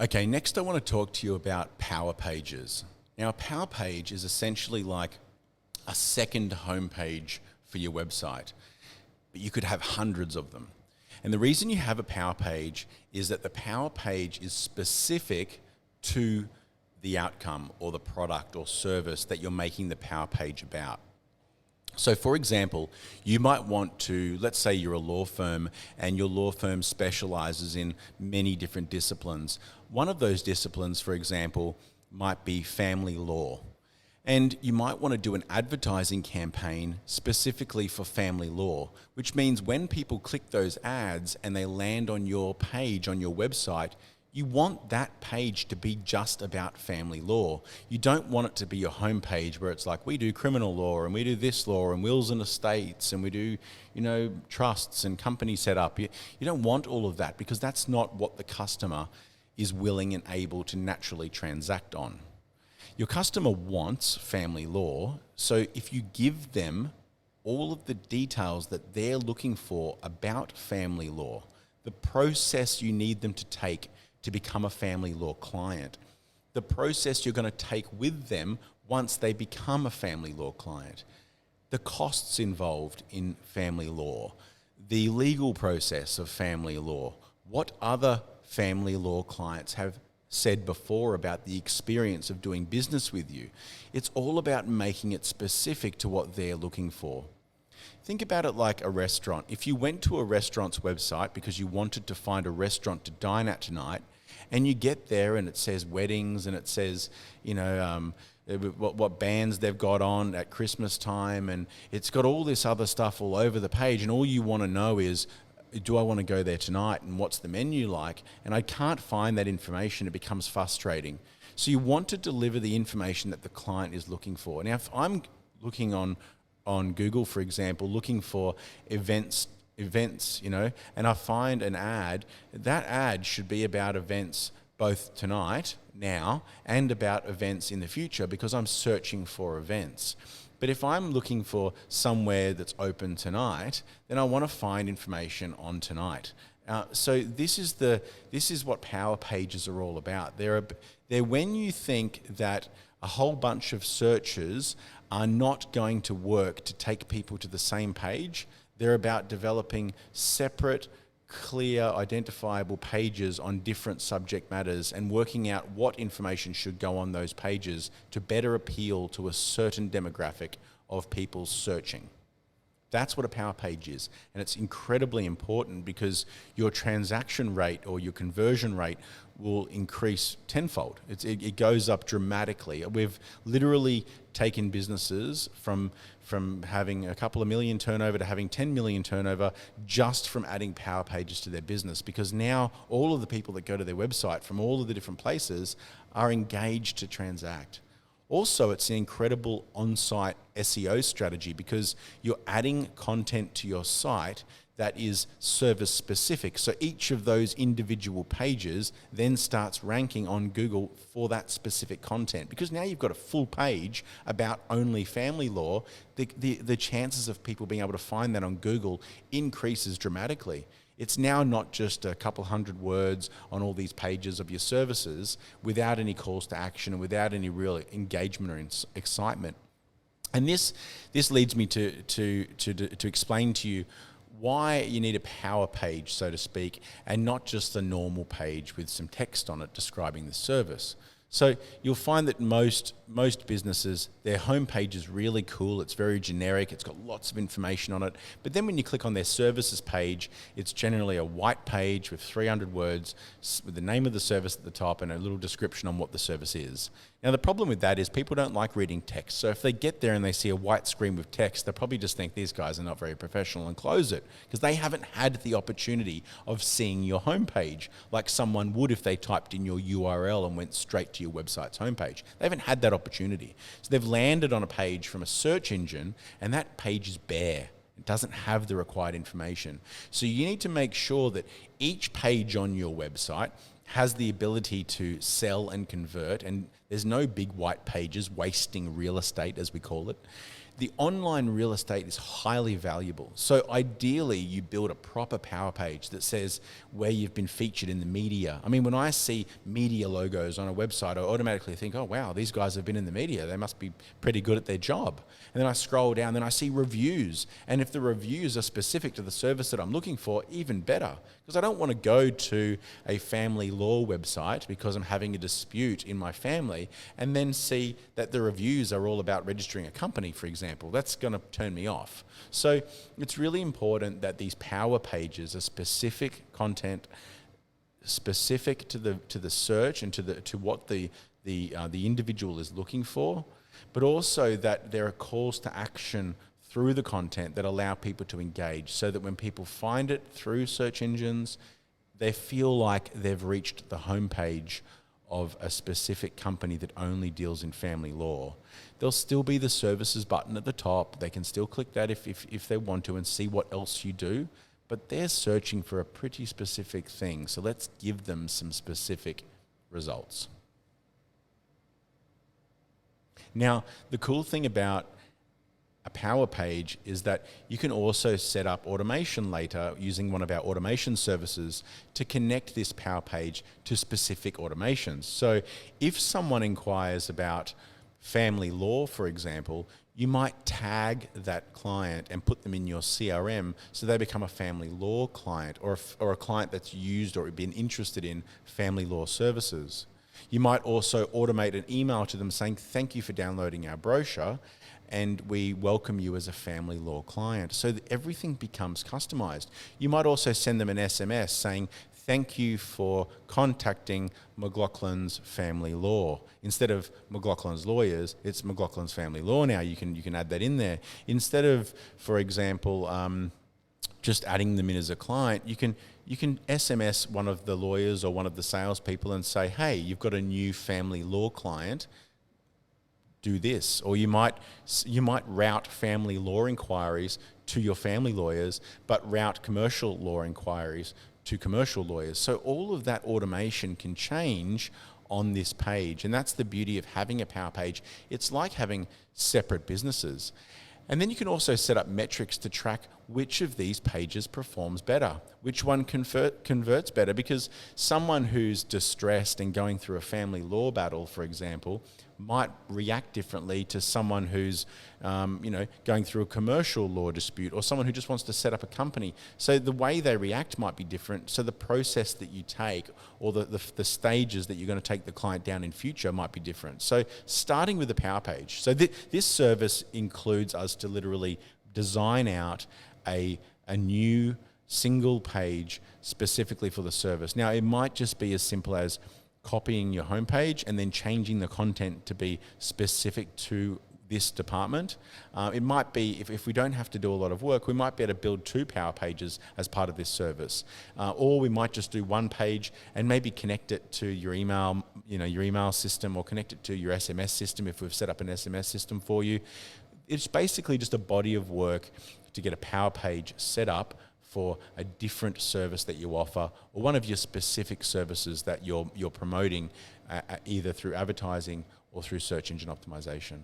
Okay, next I want to talk to you about Power Pages. Now, a Power Page is essentially like a second homepage for your website, but you could have hundreds of them. And the reason you have a Power Page is that the Power Page is specific to the outcome or the product or service that you're making the Power Page about. So for example, you might want to, let's say you're a law firm and your law firm specializes in many different disciplines. One of those disciplines, for example, might be family law. And you might want to do an advertising campaign specifically for family law, which means when people click those ads and they land on your page, on your website, you want that page to be just about family law. You don't want it to be your homepage where it's like, we do criminal law and we do this law and wills and estates and we do, trusts and company setup. You don't want all of that because that's not what the customer is willing and able to naturally transact on. Your customer wants family law, so if you give them all of the details that they're looking for about family law, the process you need them to take to become a family law client, the process you're going to take with them once they become a family law client, the costs involved in family law, the legal process of family law, what other family law clients have said before about the experience of doing business with you. It's all about making it specific to what they're looking for. Think about it like a restaurant. If you went to a restaurant's website because you wanted to find a restaurant to dine at tonight, and you get there and it says weddings and it says, what bands they've got on at Christmas time, and it's got all this other stuff all over the page, and all you want to know is, do I want to go there tonight and what's the menu like? And I can't find that information. It becomes frustrating. So you want to deliver the information that the client is looking for. Now, if I'm looking on Google, for example, looking for events, and I find an ad, that ad should be about events both tonight, now, and about events in the future because I'm searching for events. But if I'm looking for somewhere that's open tonight, then I want to find information on tonight. So this is what Power Pages are all about. They're when you think that a whole bunch of searches are not going to work to take people to the same page. They're about developing separate, clear, identifiable pages on different subject matters and working out what information should go on those pages to better appeal to a certain demographic of people searching. That's what a Power Page is. And it's incredibly important because your transaction rate or your conversion rate will increase tenfold. It goes up dramatically. We've literally taken businesses from having a couple of million turnover to having 10 million turnover just from adding Power Pages to their business, because now all of the people that go to their website from all of the different places are engaged to transact. Also, it's an incredible on-site SEO strategy because you're adding content to your site that is service specific. So each of those individual pages then starts ranking on Google for that specific content. Because now you've got a full page about only family law, the chances of people being able to find that on Google increases dramatically. It's now not just a couple hundred words on all these pages of your services without any calls to action and without any real engagement or excitement. And this leads me to explain to you why you need a Power Page, so to speak, and not just a normal page with some text on it describing the service. So you'll find that most businesses, their homepage is really cool. It's very generic. It's got lots of information on it. But then when you click on their services page, it's generally a white page with 300 words with the name of the service at the top and a little description on what the service is. Now, the problem with that is people don't like reading text. So if they get there and they see a white screen with text, they'll probably just think these guys are not very professional and close it because they haven't had the opportunity of seeing your homepage like someone would if they typed in your URL and went straight to your website's homepage. They haven't had that opportunity. So they've landed on a page from a search engine and that page is bare. It doesn't have the required information. So you need to make sure that each page on your website has the ability to sell and convert, and there's no big white pages wasting real estate, as we call it. the online real estate is highly valuable. So ideally, you build a proper power page that says where you've been featured in the media. I mean, when I see media logos on a website, I automatically think, oh, wow, these guys have been in the media. They must be pretty good at their job. And then I scroll down, then I see reviews. And if the reviews are specific to the service that I'm looking for, even better. Because I don't want to go to a family law website because I'm having a dispute in my family and then see that the reviews are all about registering a company, for example. That's going to turn me off. So it's really important that these power pages are specific content, specific to the search and to what the individual is looking for, but also that there are calls to action through the content that allow people to engage, so that when people find it through search engines, they feel like they've reached the homepage of a specific company that only deals in family law. There'll still be the services button at the top. They can still click that if they want to and see what else you do, but they're searching for a pretty specific thing. So let's give them some specific results. Now, the cool thing about a power page is that you can also set up automation later using one of our automation services to connect this power page to specific automations. So if someone inquires about family law, for example, you might tag that client and put them in your CRM so they become a family law client or a client that's used or been interested in family law services. You might also automate an email to them saying, thank you for downloading our brochure, and we welcome you as a family law client. So that everything becomes customized. You might also send them an SMS saying, thank you for contacting McLaughlin's Family Law. Instead of McLaughlin's Lawyers, it's McLaughlin's Family Law now. You can add that in there. Instead of, for example, just adding them in as a client, you can SMS one of the lawyers or one of the salespeople and say, hey, you've got a new family law client, do this. Or you might route family law inquiries to your family lawyers, but route commercial law inquiries to commercial lawyers. So all of that automation can change on this page. And that's the beauty of having a power page. It's like having separate businesses. And then you can also set up metrics to track which of these pages performs better, which one converts better, because someone who's distressed and going through a family law battle, for example, might react differently to someone who's going through a commercial law dispute, or someone who just wants to set up a company. So the way they react might be different. So the process that you take, or the stages that you're going to take the client down in future, might be different. So starting with the power page. So this service includes us to literally design out a new single page specifically for the service. Now, it might just be as simple as copying your homepage and then changing the content to be specific to this department. It might be, if we don't have to do a lot of work, we might be able to build 2 power pages as part of this service. Or we might just do 1 page and maybe connect it to your email, your email system, or connect it to your SMS system if we've set up an SMS system for you. It's basically just a body of work to get a power page set up for a different service that you offer, or one of your specific services that you're promoting, either through advertising or through search engine optimization.